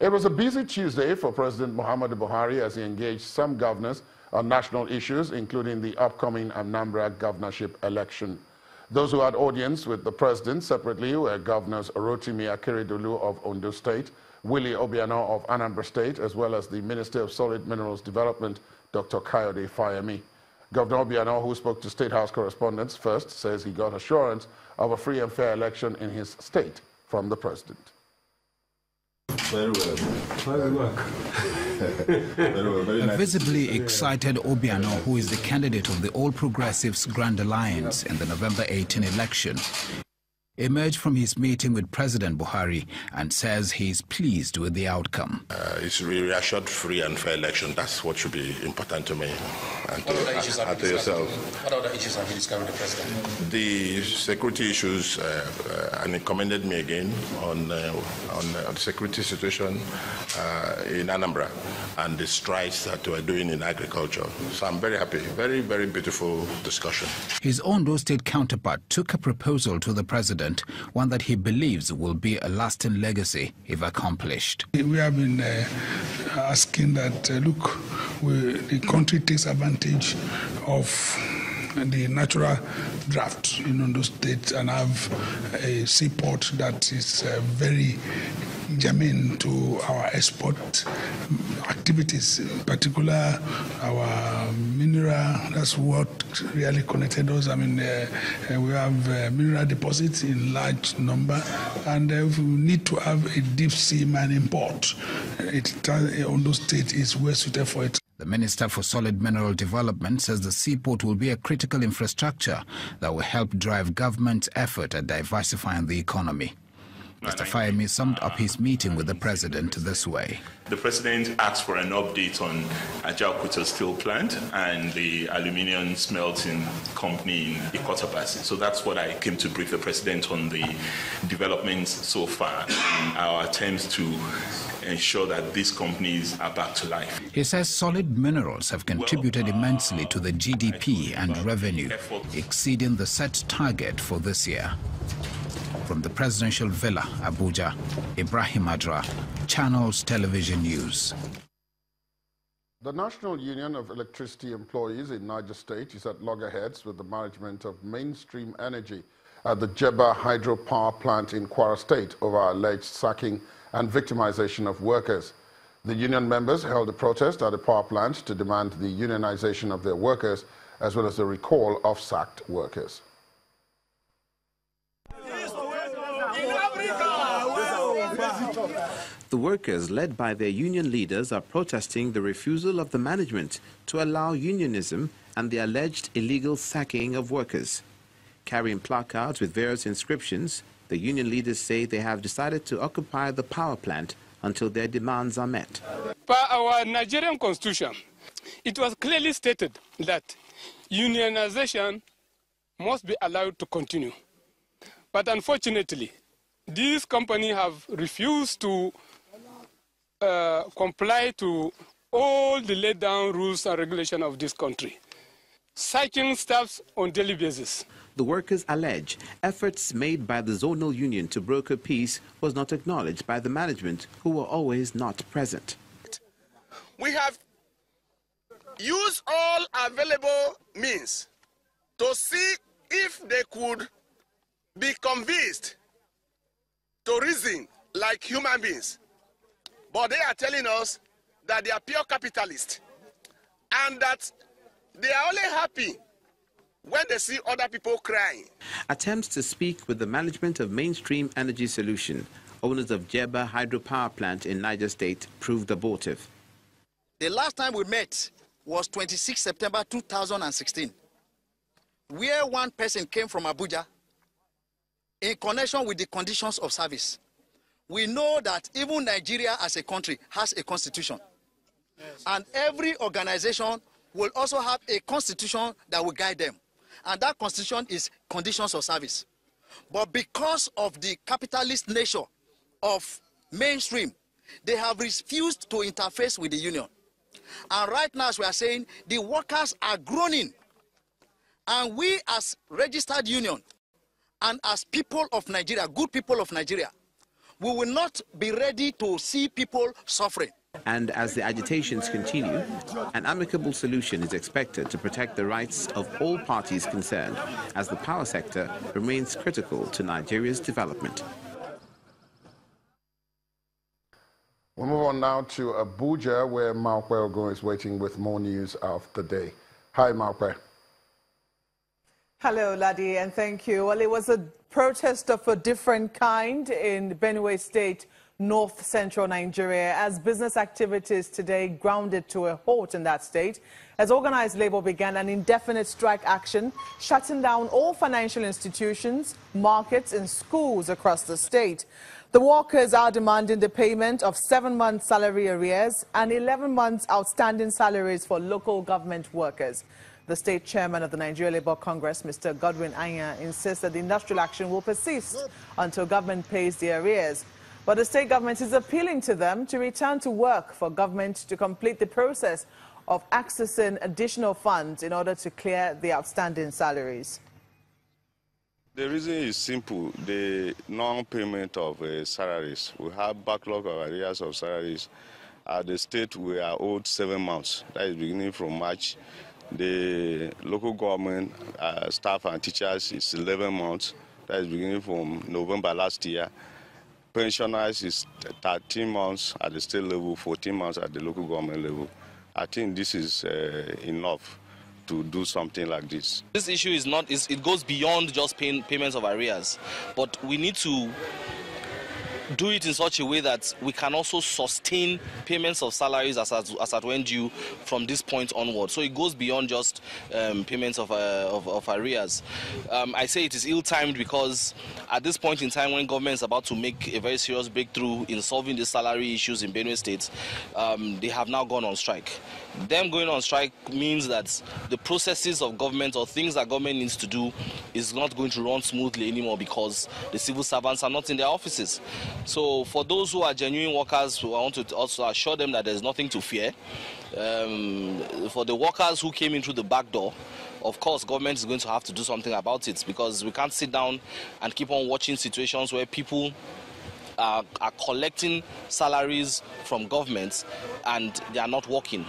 It was a busy Tuesday for President Muhammadu Buhari as he engaged some governors on national issues, including the upcoming Anambra governorship election. Those who had audience with the president separately were Governors Rotimi Akeredolu of Ondo State, Willie Obiano of Anambra State, as well as the Minister of Solid Minerals Development, Dr. Kayode Fayemi. Governor Obiano, who spoke to State House correspondents first, says he got assurance of a free and fair election in his state from the president. Very well. Very well. Very A nice. visibly excited Obiano, who is the candidate of the All Progressives Grand Alliance in the November 18 election, emerged from his meeting with President Buhari and says he is pleased with the outcome. It's really a short, free and fair election. That's what should be important to me and to yourself. What other issues have you discussed with the president? The security issues, and he commended me again on the security situation in Anambra and the strides that we're doing in agriculture. So I'm very happy. Very, very beautiful discussion. His Ondo State counterpart took a proposal to the president, one that he believes will be a lasting legacy if accomplished. We have been asking that, look, the country takes advantage of the natural draft in Ondo State and have a seaport that is very germane to our export activities, in particular our mineral. That's what really connected us. I mean, we have mineral deposits in large number, and if we need to have a deep sea mining port, Ondo State is well suited for it. The Minister for Solid Mineral Development says the seaport will be a critical infrastructure that will help drive government's effort at diversifying the economy. Mr. Fayemi summed up his meeting with the president this way. The president asked for an update on Ajaokuta steel plant and the aluminium smelting company in Ikotabasi. So that's what I came to brief the president on, the developments so far and our attempts to ensure that these companies are back to life. He says solid minerals have contributed immensely to the GDP and revenue, exceeding the set target for this year. From the Presidential Villa, Abuja, Ibrahim Adra, Channels Television News. The National Union of Electricity Employees in Niger State is at loggerheads with the management of Mainstream Energy at the Jebba hydropower plant in Kwara State over alleged sacking and victimization of workers. The union members held a protest at the power plant to demand the unionization of their workers as well as the recall of sacked workers. The workers, led by their union leaders, are protesting the refusal of the management to allow unionism and the alleged illegal sacking of workers. Carrying placards with various inscriptions, the union leaders say they have decided to occupy the power plant until their demands are met. Per our Nigerian constitution, it was clearly stated that unionization must be allowed to continue. But unfortunately, these companies have refused to comply to all the laid down rules and regulations of this country, sacking staffs on a daily basis. The workers allege efforts made by the zonal union to broker peace was not acknowledged by the management, who were always not present. We have used all available means to see if they could be convinced to reason like human beings. But they are telling us that they are pure capitalists and that they are only happy when they see other people crying. Attempts to speak with the management of Mainstream Energy Solution, owners of Jebba hydropower plant in Niger State, proved abortive. The last time we met was 26 September 2016, where one person came from Abuja in connection with the conditions of service. We know that even Nigeria as a country has a constitution. Yes. And every organization will also have a constitution that will guide them. And that constitution is conditions of service. But because of the capitalist nature of Mainstream, they have refused to interface with the union. And right now, as we are saying, the workers are groaning. And we as registered union and as people of Nigeria, good people of Nigeria, We will not be ready to see people suffering. And as the agitations continue, an amicable solution is expected to protect the rights of all parties concerned, as the power sector remains critical to Nigeria's development. We'll move on now to Abuja, where Maupe Ogun is waiting with more news of the day. Hi, Maupe. Hello, Ladi, and thank you. Well, it was a protest of a different kind in Benue State, north-central Nigeria, as business activities today grounded to a halt in that state, as organized labor began an indefinite strike action, shutting down all financial institutions, markets, and schools across the state. The workers are demanding the payment of 7 months' salary arrears and 11 months' outstanding salaries for local government workers. The state chairman of the Nigeria Labour Congress, Mr. Godwin Anya, insists that the industrial action will persist until government pays the arrears. But the state government is appealing to them to return to work for government to complete the process of accessing additional funds in order to clear the outstanding salaries. The reason is simple: the non-payment of salaries. We have backlog of arrears of salaries. At the state, we are owed 7 months. That is beginning from March. The local government staff and teachers is 11 months. That is beginning from November last year. Pensioners is 13 months at the state level, 14 months at the local government level. I think this is enough to do something like this. This issue is not, it goes beyond just payments of arrears, but we need to do it in such a way that we can also sustain payments of salaries as at when due from this point onward. So it goes beyond just payments of arrears. I say it is ill-timed because at this point in time, when government is about to make a very serious breakthrough in solving the salary issues in Benue State, they have now gone on strike. Them going on strike means that the processes of government or things that government needs to do is not going to run smoothly anymore because the civil servants are not in their offices. So for those who are genuine workers, I want to also assure them that there's nothing to fear. For the workers who came in through the back door, of course, government is going to have to do something about it, because we can't sit down and keep on watching situations where people are collecting salaries from governments and they are not working.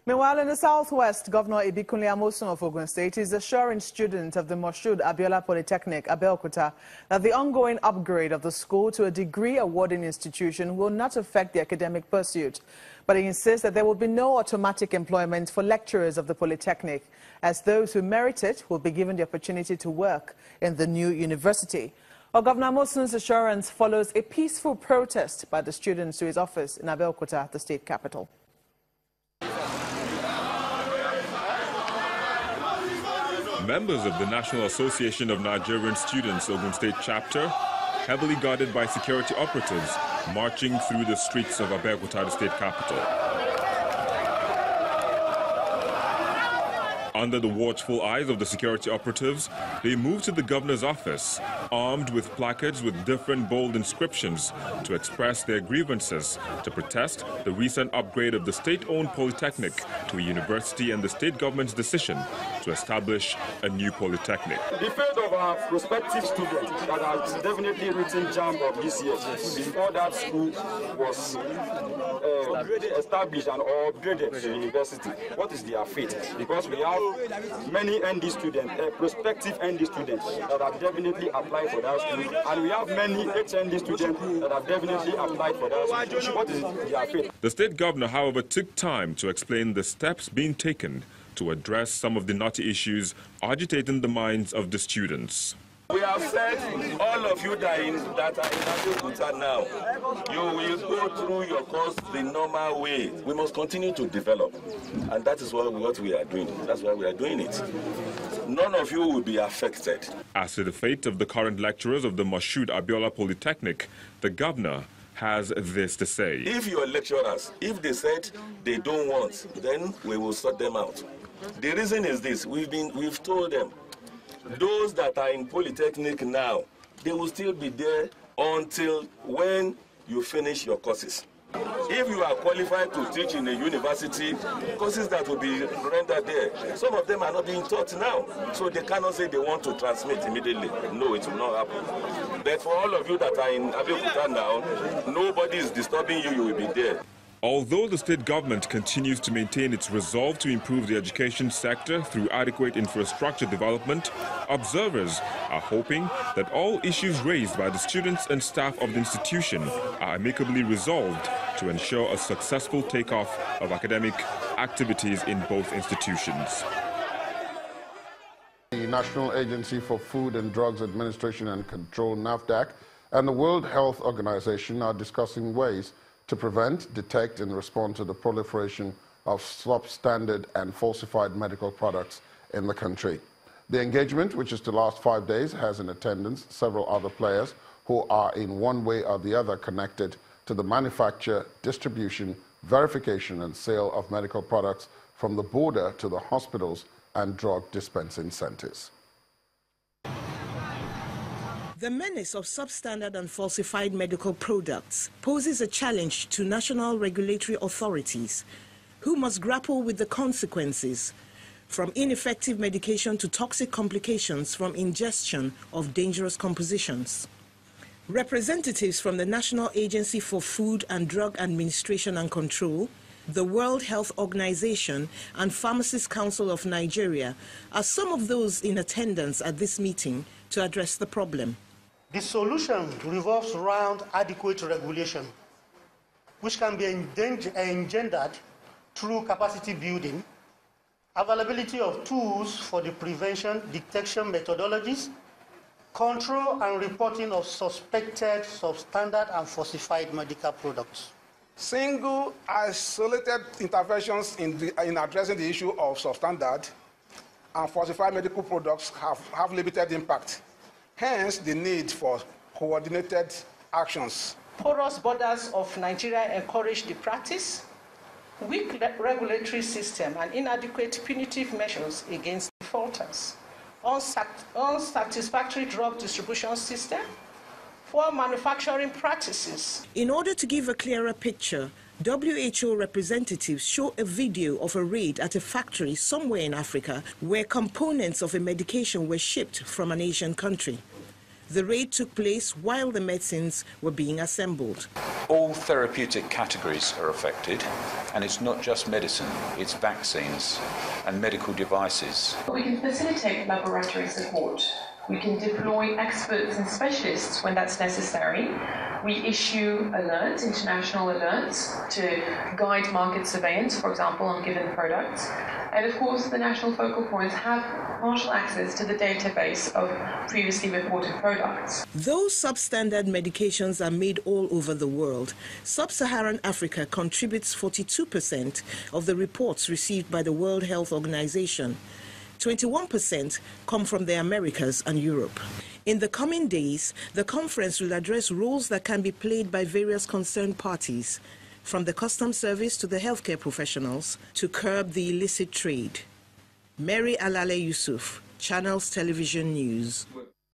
Meanwhile, in the southwest, Governor Ibikunle Amosun of Ogun State is assuring students of the Moshood Abiola Polytechnic, Abeokuta, that the ongoing upgrade of the school to a degree-awarding institution will not affect the academic pursuit. But he insists that there will be no automatic employment for lecturers of the Polytechnic, as those who merit it will be given the opportunity to work in the new university. Well, Governor Amosun's assurance follows a peaceful protest by the students to his office in Abeokuta, the state capital. Members of the National Association of Nigerian Students Ogun State chapter, heavily guarded by security operatives, marching through the streets of Abeokuta, the state capital. Under the watchful eyes of the security operatives, they moved to the governor's office, armed with placards with different bold inscriptions to express their grievances, to protest the recent upgrade of the state-owned Polytechnic to a university and the state government's decision to establish a new Polytechnic. The fate of our prospective students that has definitely written JAMB of this year before that school was established and upgraded to university. What is their fate? Because we have many ND students, prospective ND students that have definitely applied for that school, and we have many HND students that have definitely applied for that school. What is their fate? The state governor, however, took time to explain the steps being taken to address some of the knotty issues agitating the minds of the students. We have said, all of you that are in Abeokuta now, you will go through your course the normal way. We must continue to develop, and that is what we are doing. That's why we are doing it. None of you will be affected. As to the fate of the current lecturers of the Moshood Abiola Polytechnic, the governor has this to say. If your lecturers, if they said they don't want, then we will sort them out. The reason is this: we've told them, those that are in Polytechnic now, they will still be there until when you finish your courses. If you are qualified to teach in a university, courses that will be rendered there, some of them are not being taught now. So they cannot say they want to transmit immediately. No, it will not happen. But for all of you that are in Abeokuta now, nobody is disturbing you, you will be there. Although the state government continues to maintain its resolve to improve the education sector through adequate infrastructure development, observers are hoping that all issues raised by the students and staff of the institution are amicably resolved to ensure a successful takeoff of academic activities in both institutions. The National Agency for Food and Drugs Administration and Control, NAFDAC, and the World Health Organization are discussing ways to prevent, detect, and respond to the proliferation of substandard and falsified medical products in the country. The engagement, which is to last 5 days, has in attendance several other players who are in one way or the other connected to the manufacture, distribution, verification, and sale of medical products from the border to the hospitals and drug dispensing centers. The menace of substandard and falsified medical products poses a challenge to national regulatory authorities who must grapple with the consequences, from ineffective medication to toxic complications from ingestion of dangerous compositions. Representatives from the National Agency for Food and Drug Administration and Control, the World Health Organization, and Pharmacists Council of Nigeria are some of those in attendance at this meeting to address the problem. The solution revolves around adequate regulation, which can be engendered through capacity building, availability of tools for the prevention, detection methodologies, control and reporting of suspected, substandard, and falsified medical products. Single, isolated interventions in addressing the issue of substandard and falsified medical products have limited impact. Hence, the need for coordinated actions. Porous borders of Nigeria encourage the practice, weak regulatory system, and inadequate punitive measures against defaulters, unsatisfactory drug distribution system, poor manufacturing practices. In order to give a clearer picture, WHO representatives show a video of a raid at a factory somewhere in Africa where components of a medication were shipped from an Asian country. The raid took place while the medicines were being assembled. All therapeutic categories are affected, and it's not just medicine, it's vaccines and medical devices. We can facilitate laboratory support. We can deploy experts and specialists when that's necessary. We issue alerts, international alerts, to guide market surveillance, for example, on given products. And of course, the national focal points have partial access to the database of previously reported products. Though substandard medications are made all over the world, sub-Saharan Africa contributes 42% of the reports received by the World Health Organization. 21% come from the Americas and Europe. In the coming days, the conference will address roles that can be played by various concerned parties, from the customs service to the healthcare professionals, to curb the illicit trade. Mary Alale Yusuf, Channels Television News.